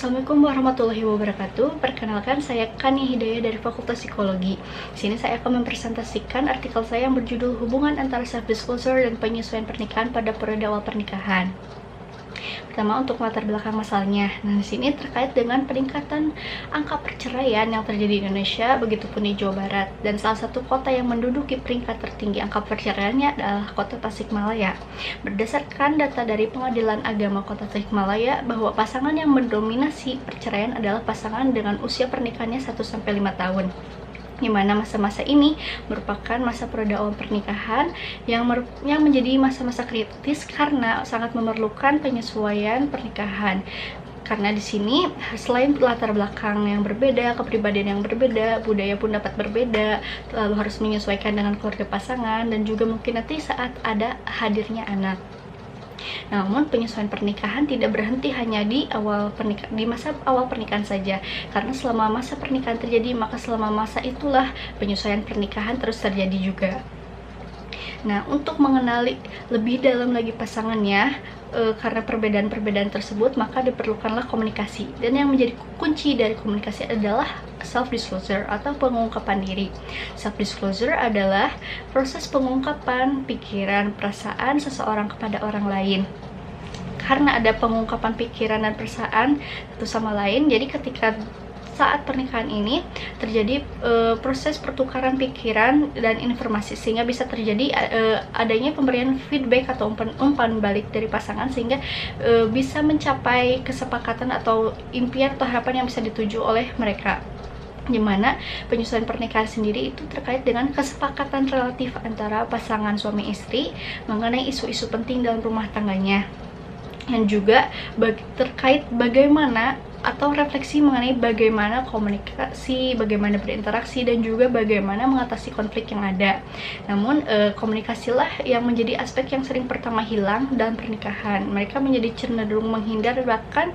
Assalamualaikum warahmatullahi wabarakatuh. Perkenalkan, saya Kania Hidayah dari Fakultas Psikologi. Di sini saya akan mempresentasikan artikel saya yang berjudul Hubungan antara self-disclosure dan penyesuaian pernikahan pada periode awal pernikahan. Pertama, untuk latar belakang masalahnya. Nah, di sini terkait dengan peningkatan angka perceraian yang terjadi di Indonesia, begitupun di Jawa Barat. Dan salah satu kota yang menduduki peringkat tertinggi angka perceraiannya adalah Kota Tasikmalaya. Berdasarkan data dari Pengadilan Agama Kota Tasikmalaya, bahwa pasangan yang mendominasi perceraian adalah pasangan dengan usia pernikahannya 1-5 tahun. Di mana masa-masa ini merupakan masa periode awal pernikahan yang menjadi masa-masa kritis karena sangat memerlukan penyesuaian pernikahan. Karena di sini selain latar belakang yang berbeda, kepribadian yang berbeda, budaya pun dapat berbeda, lalu harus menyesuaikan dengan keluarga pasangan dan juga mungkin nanti saat ada hadirnya anak. Namun penyesuaian pernikahan tidak berhenti hanya di masa awal pernikahan saja, karena selama masa pernikahan terjadi, maka selama masa itulah penyesuaian pernikahan terus terjadi juga. Nah, untuk mengenali lebih dalam lagi pasangannya, karena perbedaan-perbedaan tersebut, maka diperlukanlah komunikasi. Dan yang menjadi kunci dari komunikasi adalah self-disclosure atau pengungkapan diri. Self-disclosure adalah proses pengungkapan pikiran, perasaan seseorang kepada orang lain. Karena ada pengungkapan pikiran dan perasaan satu sama lain, jadi ketika saat pernikahan ini terjadi proses pertukaran pikiran dan informasi, sehingga bisa terjadi adanya pemberian feedback atau umpan balik dari pasangan, sehingga bisa mencapai kesepakatan atau impian atau harapan yang bisa dituju oleh mereka. Dimana penyesuaian pernikahan sendiri itu terkait dengan kesepakatan relatif antara pasangan suami istri mengenai isu-isu penting dalam rumah tangganya, dan juga terkait bagaimana atau refleksi mengenai bagaimana komunikasi, bagaimana berinteraksi, dan juga bagaimana mengatasi konflik yang ada. Namun komunikasilah yang menjadi aspek yang sering pertama hilang dalam pernikahan. Mereka menjadi cenderung menghindar, bahkan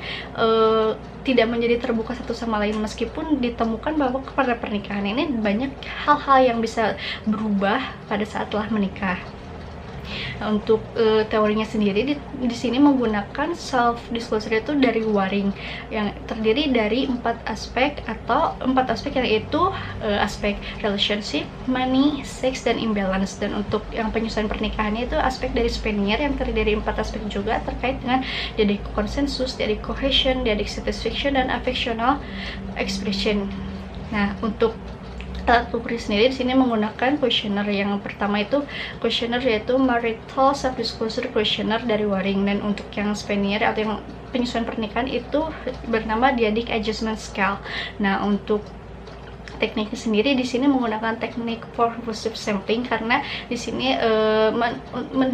tidak menjadi terbuka satu sama lain, meskipun ditemukan bahwa pada pernikahan ini banyak hal-hal yang bisa berubah pada saat telah menikah. Nah, untuk teorinya sendiri di sini menggunakan self disclosure itu dari Waring, yang terdiri dari 4 aspek yang yaitu aspek relationship, money, sex, dan imbalance. Dan untuk yang penyesuaian pernikahannya itu aspek dari Spanier yang terdiri dari 4 aspek juga, terkait dengan diadik konsensus, diadik cohesion, diadik satisfaction, dan affectional expression. Nah, untuk alat ukur sendiri di sini menggunakan questionnaire. Yang pertama itu questionnaire yaitu Marital Self-Disclosure Questionnaire dari Waring, dan untuk yang Spanier atau yang penyesuaian pernikahan itu bernama Diadik Adjustment Scale. Nah, untuk tekniknya sendiri di sini menggunakan teknik purposive sampling, karena di sini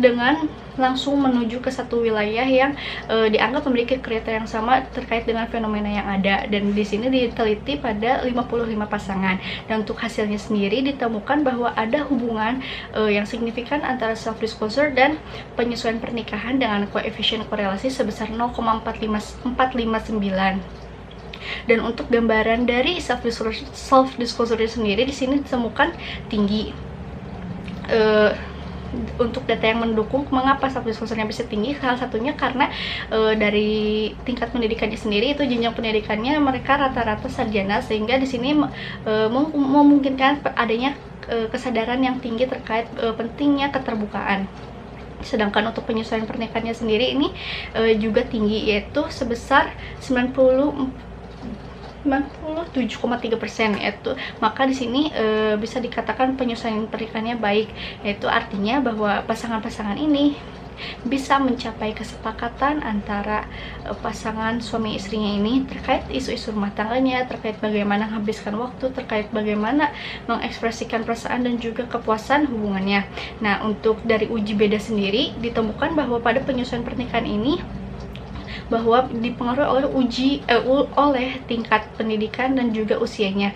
dengan langsung menuju ke satu wilayah yang dianggap memiliki kriteria yang sama terkait dengan fenomena yang ada, dan di sini diteliti pada 55 pasangan. Dan untuk hasilnya sendiri ditemukan bahwa ada hubungan yang signifikan antara self disclosure dan penyesuaian pernikahan dengan koefisien korelasi sebesar 0,459. Dan untuk gambaran dari self disclosure sendiri di sini ditemukan tinggi. Untuk data yang mendukung mengapa self disclosure-nya bisa tinggi, salah satunya karena dari tingkat pendidikannya sendiri, itu jenjang pendidikannya mereka rata-rata sarjana, sehingga di sini memungkinkan adanya kesadaran yang tinggi terkait pentingnya keterbukaan. Sedangkan untuk penyesuaian pernikahannya sendiri ini juga tinggi, yaitu sebesar 97,3%, yaitu maka di sini bisa dikatakan penyesuaian pernikahannya baik, yaitu artinya bahwa pasangan-pasangan ini bisa mencapai kesepakatan antara pasangan suami istrinya ini terkait isu-isu rumah tangganya, terkait bagaimana menghabiskan waktu, terkait bagaimana mengekspresikan perasaan dan juga kepuasan hubungannya. Nah, untuk dari uji beda sendiri ditemukan bahwa pada penyesuaian pernikahan ini bahwa dipengaruhi oleh tingkat pendidikan dan juga usianya.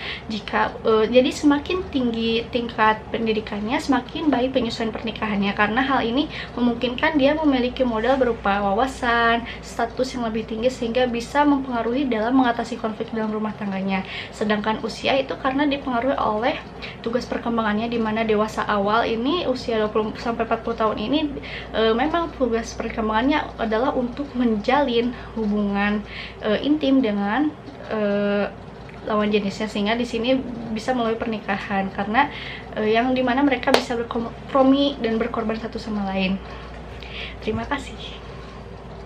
Jadi semakin tinggi tingkat pendidikannya, semakin baik penyesuaian pernikahannya, karena hal ini memungkinkan dia memiliki modal berupa wawasan, status yang lebih tinggi, sehingga bisa mempengaruhi dalam mengatasi konflik dalam rumah tangganya. Sedangkan usia itu karena dipengaruhi oleh tugas perkembangannya, di mana dewasa awal ini usia 20-40 tahun ini memang tugas perkembangannya adalah untuk menjalin menjalin hubungan intim dengan lawan jenisnya, sehingga di sini bisa melalui pernikahan, karena yang dimana mereka bisa berkompromi dan berkorban satu sama lain. Terima kasih.